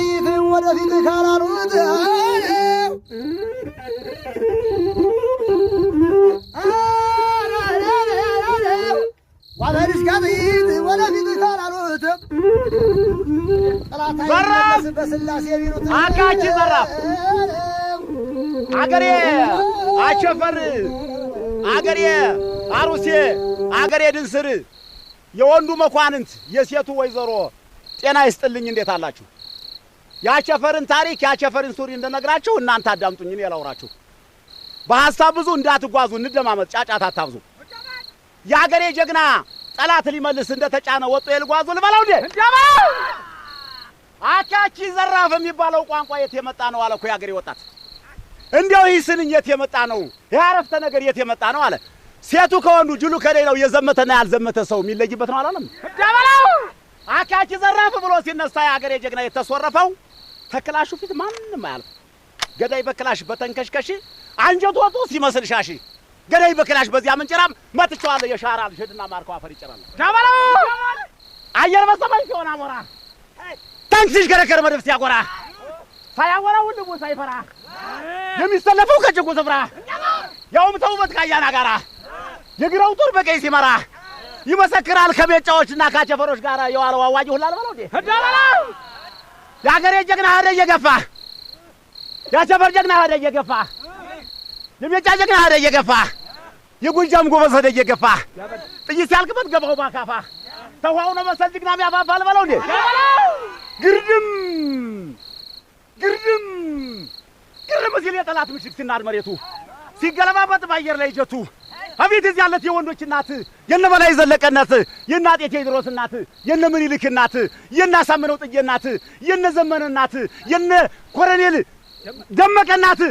ጋጠይት ወደፊት ካላሉት ዋበልሽ ጋጠይት ወደፊት ካላሉት ጠላታይ በስላሴ ቢሉት አካች ዘራፍ አገሬ አቸፈር አገሬ አሩሴ አገሬ ድንስር የወንዱ መኳንንት የሴቱ ወይዘሮ ጤና ይስጥልኝ። እንዴት አላችሁ? ያቸፈርን ታሪክ ያቸፈርን ሱሪ እንደነግራችሁ እናንተ አዳምጡኝ፣ እኔ ላውራችሁ። በሐሳብ ብዙ እንዳትጓዙ፣ እንደማመጥ ጫጫታ አታብዙ። የአገሬ ጀግና ጠላት ሊመልስ እንደተጫነ ወጡ የልጓዙ ልበላው እንዴ እንደማው አካቺ ዘራፍ የሚባለው ቋንቋ የት የመጣ ነው አለ እኮ የአገሬ ወጣት። እንዴው ይስንኝ የት የመጣ ነው ያረፍተ ነገር የት የመጣ ነው አለ። ሴቱ ከወንዱ ጅሉ ከሌላው የዘመተና ያልዘመተ ሰው የሚለይበት ነው አላለም እንደማው አካቺ ዘራፍ ብሎ ሲነሳ የአገሬ ጀግና የተሶረፈው ተክላሹ ፊት ማንንም አያልፍ። ገዳይ በክላሽ በተንከሽከሽ አንጀት ወጡ ሲመስል ሻሺ ገዳይ በክላሽ በዚያ ምንጭራም መጥቻለሁ የሻራል ሸድና ማርከው አፈር ይጨራል ዳባላው አየር በሰማይ ሲሆን አሞራ ታንክሽ ገረከረ መድፍ ሲያጎራ ሳያወራ ሁሉ ሳይፈራ የሚሰለፈው ከጭቁ ስፍራ ያውም ተውበት ካያና ጋራ የግራው ጦር በቀይ ሲመራ ይመሰክራል ከቤጫዎችና ካቸፈሮች ጋራ የዋለው አዋጅ ሁሉ አልበለው እንዴ ዳባላው ያገሬ ጀግና ሀደ እየገፋ ያቸፈር ጀግና ሀደ እየገፋ የቤጫ ጀግና ሀደ እየገፋ የጎጃም ጎበዝ ሀደ እየገፋ ጥይት ሲያልቅበት ገባው ባካፋ ተዋው ነው መሰል ጀግና የሚያፋፋ አልበለው እንዴ ግርድም ግርድም ግርም ሲል የጠላት ምሽግ ሲናድ መሬቱ ሲገለባበት ባየር ላይ ጀቱ አቤት እዚህ ያለት የወንዶች እናት የነ በላይ ዘለቀ እናት የነ አጤ ቴዎድሮስ እናት የነ ምኒልክ እናት የነ አሳምነው ጽጌ እናት የነ ዘመነ እናት የነ ኮሎኔል ደመቀ እናት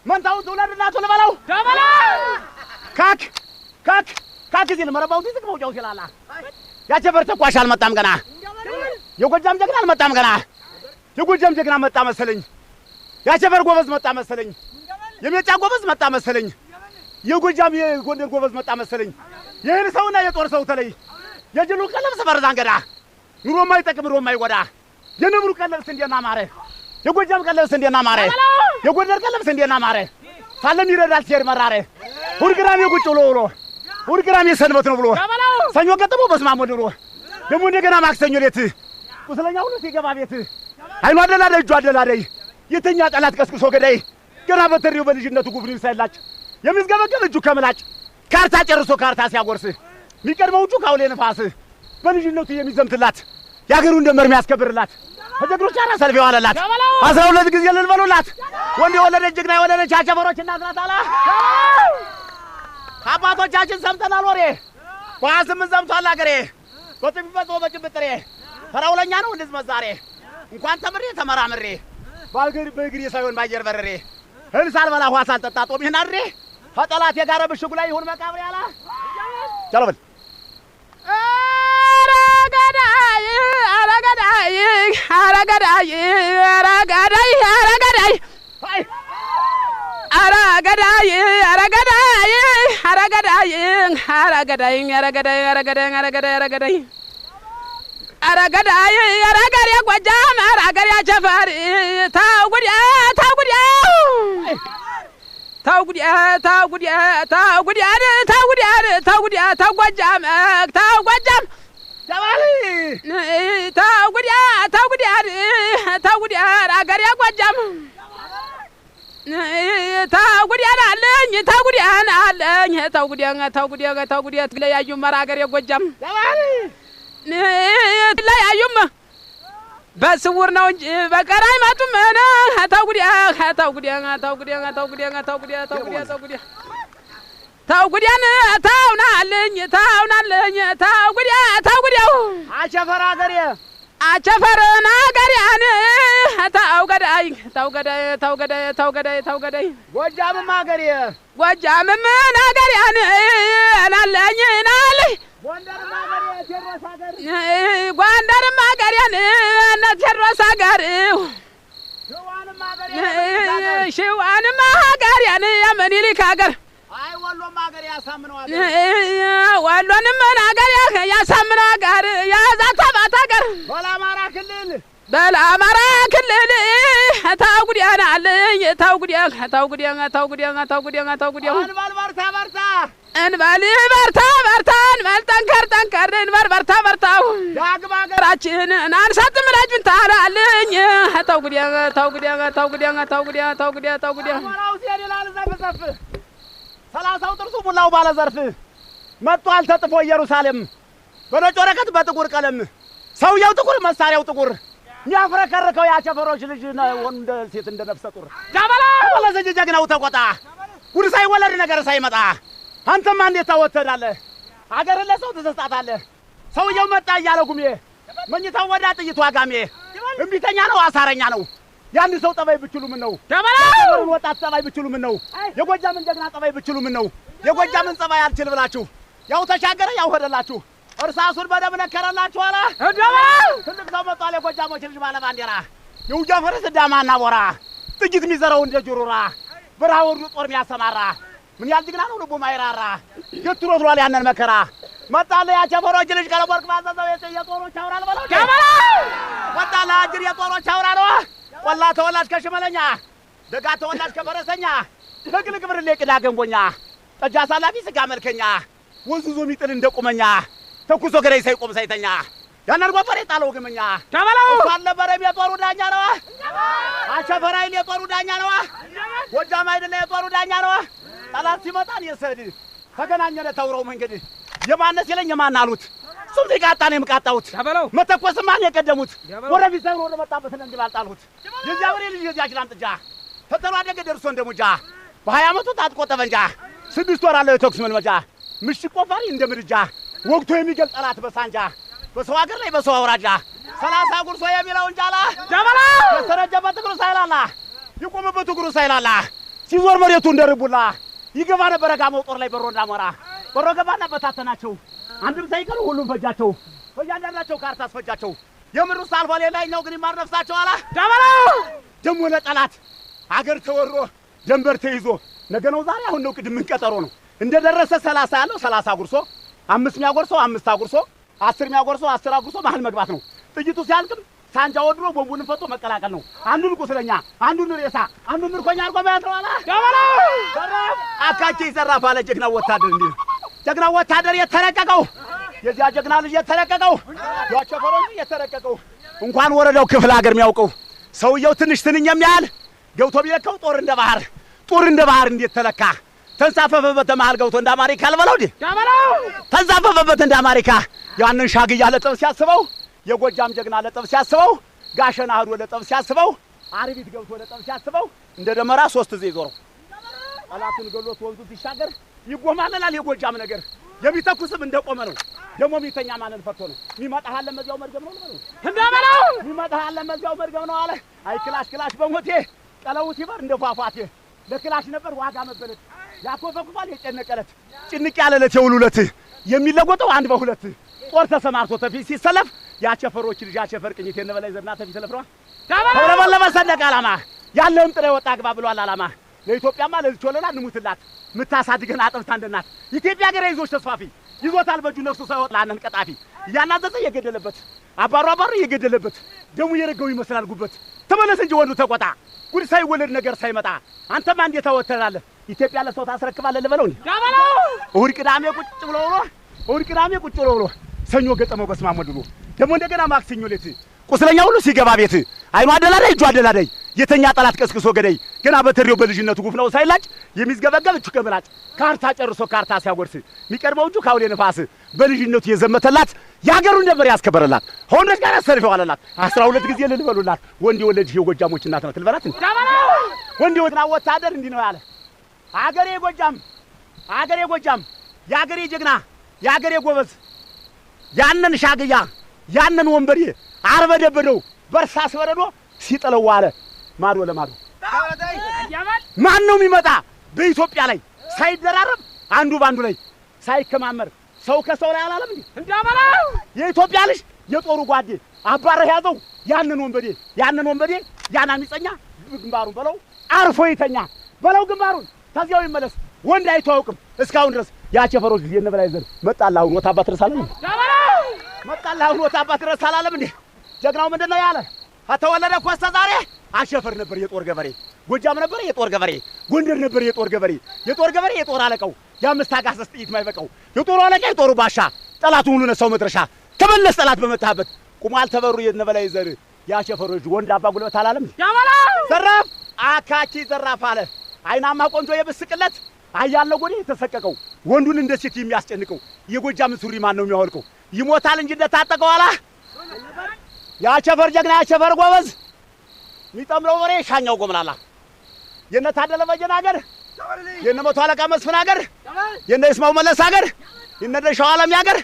መንታውን ትውለድ እናቱ ልበለው ደበለው ካክ ሲል መረባው ሲስቅ መውጫው ሲላላ ያቸፈር ተኳሽ አልመጣም ገና የጎጃም ጀግና አልመጣም ገና የጎጃም ጀግና መጣ መሰለኝ ያቸፈር ጎበዝ መጣ መሰለኝ የሜጫ ጎበዝ መጣ መሰለኝ የጎጃም የጎንደር ጎበዝ መጣ መሰለኝ የህል ሰውና የጦር ሰው ተለይ የጅሉ ቀለብስ ፈርዛንገዳ ኑሮ ማይጠቅም ኑሮ ማይጎዳ የነብሩ ቀለብስ እንዴና ማረ የጎጃም ቀለብስ እንዴና ማረ የጎንደር ቀለብስ እንዴና ማረ ሳለም ይረዳል ሲር መራረ ሁርግራም የቁጭ ብሎ ሁርግራም የሰንበት ነው ብሎ ሰኞ ገጠመው በስማሞ ድሮ ደሞ እንደገና ማክሰኞ ሌት ቁስለኛ ሁሉ ሲገባ ቤት አይኑ አደላደ እጁ አደላደይ የተኛ ጠላት ቀስቅሶ ገዳይ ገና በተሪው በልጅነቱ ጉብኒ ሳይላጭ የሚዝገበገብ እጁ ከመላጭ ካርታ ጨርሶ ካርታ ሲያጎርስ ሚቀድመው እጁ ካውሌ ነፋስ በልጅነቱ የሚዘምትላት ያገሩን ደመር የሚያስከብርላት ከጀግኖች ጋር ሰልፍ የዋለላት 12 ጊዜ ልልበሉላት ወንድ የወለደች ጀግና የወለደች አቸፈሮች እናት ናት አላ አባቶቻችን ሰምተናል ወሬ ቋስም ዘምቷል አገሬ በጥቢበት በጭብጥሬ ፈራውለኛ ነው እንደዚህ መዛሬ እንኳን ተምሬ ተመራምሬ ባልገር በእግሬ ሳይሆን ባየር በረሬ ህልስ አልበላ ውሃ ሳልጠጣ ጦሜን አድሬ ከጠላት የጋረ ብሽጉ ላይ ይሁን መቃብር ያላ ቻለበል አረገዳይ ጎጃም አረገር ያቸፈር ተጎጃም ዳባሊ ተጉዲያር አገር ያጎጃም ተጉዲያን አለኝ ተጉዲያ ለያዩ መራገር የጎጃም ዳባሊ ለያዩም በስውር ነው እንጂ በቀር አይመጡም። ተጉዲያ ታውናለኝ ተጉዲያው አቸፈር አገሬ አቸፈርን አገሬያን ታውገዳይ ጎጃምም አገሬ ጎጃምም አገሬያን አላለኝ ናለኝ ጎንደርም አገሬን እነ ቴዎድሮስ አገር ሽዋንም አገሬን የምኒልክ አገር አይ ወሎም አገሬ ያሳምነው አገር ወሎንም አገሬ ያሳምነው አገር ያዛታባት አገር በአማራ ክልል በአማራ ክልል ታውጉዲያና አለኝ ታውጉዲያ እንባል በርታ በርታ እንባል በርታ በርታ እንባል ጠንከር እንባል በርታ በርታው ዳግም ሀገራችን አንሳትም ላጅን ታላለኝ ታውጉዲያ ወራው ሲያደላል ዘፍዘፍ 30 ጥርሱ ሙላው ባለ ዘርፍ መጥቷል ተጥፎ ኢየሩሳሌም በነጭ ወረቀት በጥቁር ቀለም ሰውየው ጥቁር መሳሪያው ጥቁር የሚያፍረከርከው ያቸፈሮች ልጅ ነው ወንድ ሴት እንደነፍሰ ጡር ዳበላ ወለዘጅ ጀግናው ተቆጣ ጉድ ሳይወለድ ነገር ሳይመጣ አንተማ እንዴት ታወተዳለህ አገር ለሰው ተሰጣታለህ ሰውየው መጣ እያለ ጉሜ መኝታው ወዳ ጥይቱ አጋሜ እምቢተኛ ነው አሳረኛ ነው ያን ሰው ጠባይ ብችሉ ምን ነው ዳበላ ወጣት ጠባይ ብችሉ ምን ነው የጎጃምን ጀግና ጠባይ ብችሉ ምን ነው የጎጃምን ጠባይ አልችል ብላችሁ ያው ተሻገረ ያው ሄደላችሁ እርሳሱን በደም ነከረላችሁ አላ ዳበላ ትልቅ ሰው መጣለ የጎጃሞች ልጅ ባለ ባንዲራ የውጃ ፈረስ ዳማና ቦራ ጥቂት ሚዘራው እንደ ጅሩራ በረሃ ወርዶ ጦር የሚያሰማራ ምን ያህል ጀግና ነው ልቡ ማይራራ ገትሮት ሏል ያንን መከራ መጣለ ያቸፈሮች ልጅ ቀለወርቅ ባዘዘው የጦሮች አውራል በለው ዳበላ መጣለ አጅር የጦሮች አውራ ነው ቆላ ተወላጅ ከሽመለኛ ደጋ ተወላጅ ከፈረሰኛ ለግልግ ብርሌ ቅዳ ገንቦኛ ጠጃ ሳላፊ ስጋ መልከኛ ወንዙ ሚጥል እንደቁመኛ ተኩሶ ገሬ ሳይቆም ሳይተኛ ያንን ጎፈሬ ጣለው ግመኛ ዳበላው ባለበረም የጦሩ ዳኛ ነው አቸፈራይን የጦሩ ዳኛ ነው ጎጃም አይደለ የጦሩ ዳኛ ነው ጠላት ሲመጣን የሰድ ተገናኘነ ተውረው መንገድ የማነስ ይለኝ የማን አሉት ሱም ሲቃጣን የምቃጣውት ዳበላው መተኮስ ማን የቀደሙት ወረፊት ሳይሆን ወደ መጣበት እንግል አልጣልሁት የዚያ ወሬ ልጅ የዚያ ጅላም ጥጃ ተተሯ ደገ ደርሶ እንደሙጃ በ20 ዓመቱ ታጥቆ ጠመንጃ 6 ወር አለው የተኩስ መልመጃ ምሽግ ቆፋሪ እንደምድጃ ወቅቱ የሚገል ጠላት በሳንጃ በሰው ሀገር ላይ በሰው አውራጃ 30 ጉርሶ የሚለው እንጃላ ዳበላ ተሰረጀበት እግሩ ሳይላላ ይቆምበት እግሩ ሳይላላ ሲዞር መሬቱ እንደርቡላ ይገባ ነበር ጋመው ጦር ላይ በሮ እንዳሞራ በሮ ገባና በታተናቸው አንድም ሳይቀር ሁሉም ፈጃቸው በእያንዳንዳቸው ካርታ አስፈጃቸው የምድሩ ሳልፎ ሌላኛው ግን ይማር ነፍሳቸው አላ ዳበላ ደሞ ለጠላት አገር ተወሮ ደንበር ተይዞ ነገ ነው ዛሬ አሁን ነው ቅድም ቀጠሮ ነው እንደደረሰ 30 ያለው 30 ጉርሶ 5 የሚያጎርሰው 5 አጉርሶ 10 የሚያጎርሰው 10 አጉርሶ መሀል መግባት ነው ጥይቱ ሲያልቅም ሳንጃ ወድሮ ቦምቡን ፈቶ መቀላቀል ነው አንዱን ቁስለኛ አንዱን ሬሳ አንዱን ምርኮኛ አርጎ ማለት ነው አላ ዳበላ አካቼ ይዘራፍ አለ ጀግናው ወታደር እንዴ ጀግናው ወታደር የተረቀቀው የዚያ ጀግና ልጅ የተረቀቀው ያቸፈሮኝ የተረቀቀው እንኳን ወረዳው ክፍለ ሀገር የሚያውቀው ሰውየው ትንሽ ትንኝ የሚያል ገብቶ ቢለከው ጦር እንደ ባህር እንዴት ተለካ ተንሳፈፈበት መሃል ገብቶ እንደ አሜሪካ አልበለው እንዴ ዳበላው ተንሳፈፈበት እንደ አሜሪካ ያንን ሻግያ ለጠብ ሲያስበው የጎጃም ጀግና ለጠብ ሲያስበው ጋሸና ሄዶ ለጠብ ሲያስበው አርቢት ገብቶ ለጠብ ሲያስበው እንደ ደመራ 3 ጊዜ ዞረው ጠላቱን ገሎት ወንዙ ሲሻገር ይጎማለላል የጎጃም ነገር የሚተኩስም እንደቆመ ነው ደሞ ሚተኛ ማንን ፈቶ ነው ሚመጣሃል ለመዚያው መርገም ነው ነው ዳበላው ሚመጣሃል ለመዚያው መርገም ነው አለ አይ ክላሽ በሞቴ ቀለው ሲበር እንደ ፏፏቴ ለክላሽ ነበር ዋጋ መበለት ያኮፈኩፋል የጨነቀለት ጭንቅ ያለለት የውሉለት የሚለጎጠው አንድ በሁለት ጦር ተሰማርቶ ተፊት ሲሰለፍ ያቸፈሮች ልጅ ያቸፈር ቅኝት የነበላይ ዘርና ተፊት ሰለፍሯ ተብለበለበ ሰንደቅ ዓላማ ያለውን ጥሬ ወጣ ግባ ብሏል ዓላማ ለኢትዮጵያማ ለዚህ ቾለላ እንሙትላት ምታሳድገን አጥብታ እንደናት ኢትዮጵያ ሀገር ይዞች ተስፋፊ ይዞታል በእጁ ነፍሱ ሳይወጥ ላነን ቀጣፊ እያናዘዘ የገደለበት አባሩ የገደለበት ደሙ የረገው ይመስላል ጉበት ተመለስ እንጂ ወንዱ ተቆጣ ጉድ ሳይወለድ ነገር ሳይመጣ አንተማ እንዴት ታወተራለህ ኢትዮጵያ ለሰው ታስረክባለህ ልበለው እንዴ ዳበላው እሁድ ቅዳሜ ቁጭ ብሎ ሰኞ ገጠመው በስማም ወድሎ ደሞ እንደገና ማክሰኞ ሌት ቁስለኛ ሁሉ ሲገባ ቤት አይኑ አደላዳይ እጁ አደላዳይ የተኛ ጠላት ቀስቅሶ ገደይ ገና በተሪው በልጅነቱ ጉፍ ነው ሳይላጭ የሚዝገበገብ እጁ ከመላጭ ካርታ ጨርሶ ካርታ ሲያጎርስ የሚቀርበው እጁ ካውሌ ነፋስ በልጅነቱ የዘመተላት ያገሩን ነበር ያስከበረላት ሆንደስ ጋር አሰርፈው አለላት 12 ጊዜ ልልበሉላት ወንድ ወለጅ የጎጃሞች እናት ነው ትልበላት ዳበላው ወንድ ወታደር እንዲህ ነው ያለ አገሬ ጎጃም ያገሬ ጀግና ያገሬ ጎበዝ ያንን ሻግያ ያንን ወንበሬ አርበደበደው በርሳስ በረዶ ሲጥለው ዋለ ማዶ ለማዶ ማን ነው የሚመጣ በኢትዮጵያ ላይ ሳይደራረብ አንዱ ባንዱ ላይ ሳይከማመር ሰው ከሰው ላይ አላለም እንዴ ዳበላው የኢትዮጵያ ልጅ የጦሩ ጓዴ አባረህ ያዘው ያንን ወንበዴ ያና ሚጸኛ ግንባሩን በለው አርፎ ይተኛ በለው ግንባሩን ታዚያው ይመለስ ወንድ አይተዋውቅም እስካሁን ድረስ ያቸፈሮች ጊዜ ነበላይ ዘር መጣላው ወታባት ረሳለም ዳበላው መጣላው ወታባት ረሳላለም እንዴ ጀግናው ምንድነው ያለ ከተወለደ እኮ እስከ ዛሬ አሸፈር ነበር የጦር ገበሬ፣ ጎጃም ነበር የጦር ገበሬ፣ ጎንደር ነበር የጦር ገበሬ፣ የጦር ገበሬ የጦር አለቃው የአምስት አጋሰስ ጥይት ማይበቃው የጦሩ አለቃ የጦሩ ባሻ ጠላቱ ሁሉ ነሳው መድረሻ ተመለስ ጠላት በመታበት ቁሟል ተበሩ የነበላይ ዘር ያሸፈሮች ወንድ አባ ጉልበት አላለም ዘራፍ አካቺ ዘራፍ አለ አይናማ ቆንጆ የብስቅለት አያለው ጎዴ የተሰቀቀው ወንዱን እንደ ሴት የሚያስጨንቀው የጎጃም ሱሪ ማን ነው የሚያወልቀው ይሞታል እንጂ እንደታጠቀው አላ ያሸፈር ጀግና ያሸፈር ጎበዝ ሚጠምረው ወሬ ሻኛው ጎምላላ የነ ታደለ በጀና አገር የነ መቶ አለቃ መስፍን አገር የነ እስማው መለስ አገር የነ ደሻው ዓለም ያገር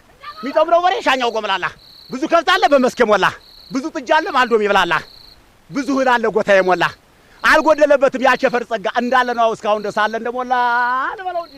ሚጠምረው ወሬ ሻኛው ጎምላላ ብዙ ከብት አለ በመስክ ሞላ ብዙ ጥጃ አለ ማልዶም ይብላላ ብዙ እህል አለ ጎታ የሞላ አልጎደለበትም ያሸፈር ጸጋ እንዳለ ነው እስካሁን ደስ አለ እንደሞላ አልበለው እንጂ